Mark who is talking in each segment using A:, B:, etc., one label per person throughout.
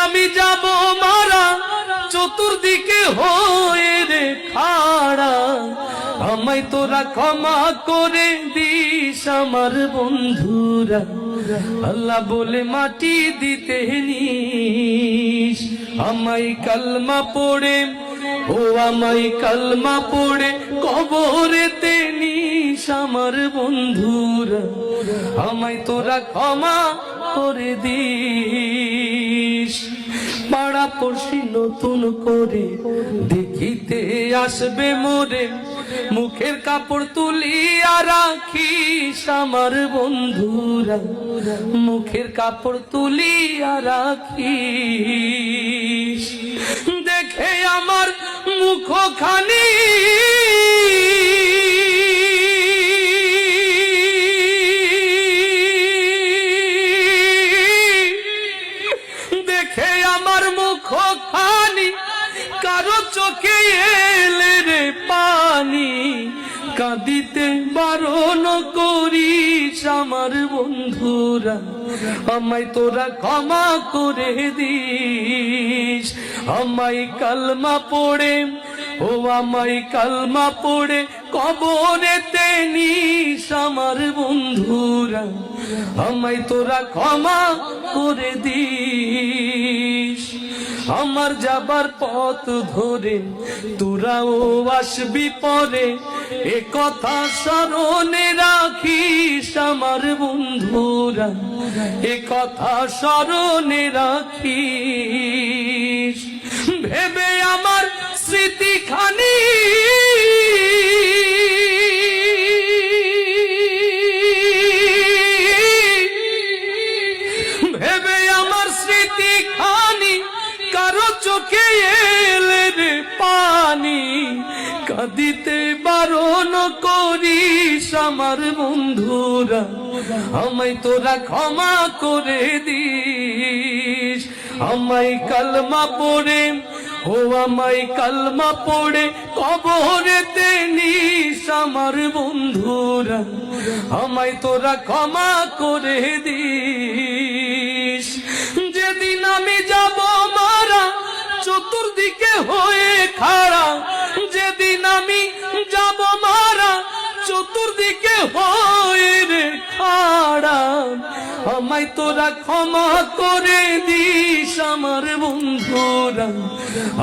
A: আমি যাব মারা চতুর্দিকে হয়ে রে খাড়া, আমায় তোরা ক্ষমা করে দিস আমার বন্ধুরা, আল্লাহ বলে মাটি দিতে নিস। আমায় কালমা পড়ে, ও আমায় কালমা পড়ে কবরেতে নিস আমার বন্ধুরা, আমায় তোরা ক্ষমা করে দিস। পাড়া পড়শি নতুন করে দেখিতে আসবে মোরে, মুখের কাপড় তুলিয়া রাখিস আমার বন্ধুরা, মুখের কাপড় তুলিয়া রাখিস। দেখে আমার মুখখানি কারো চোখে এলে রে পানি, কাঁদিতে বারণ করিস আমার বন্ধুরা, আমায় তোরা ক্ষমা করে দিস। আমায় কালমা পড়ে, ও আমায় কালমা পড়ে কবরেতে নিস আমার বন্ধুরা, আমায় তোরা ক্ষমা করে দিস। আমার যাবার পথ ধরে তোরাও আসবি পরে, এ কথা স্মরণে রাখিস আমার বন্ধুরা, এ কথা স্মরণে রাখিস। ভেবে আমার স্মৃতিখানি কারো চোখে এলে রে পানি, কাঁদিতে বারণ করিস আমার বন্ধুরা, আমায় তোরা ক্ষমা করে দিস। আমায় কালমা পড়ে, ও আমায় কালমা পড়ে কবরেতে নিস আমার বন্ধুরা, আমায় তোরা ক্ষমা করে দিস। যেদিন আমি যাব মারা চতুর্দিকে হয়ে খাড়া, যেদিন আমি যাব মারা চতুর্দিকে হয়ে রে খাড়া, আমায় তোরা ক্ষমা করে দিস আমার বন্ধুরা,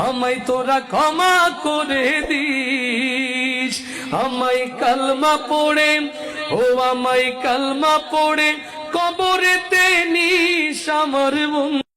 A: আমায় তোরা ক্ষমা করে দিস। আমায় কালমা পড়ে, ও আমায় কালমা পড়ে কবরেতে নিস আমার বন্ধু।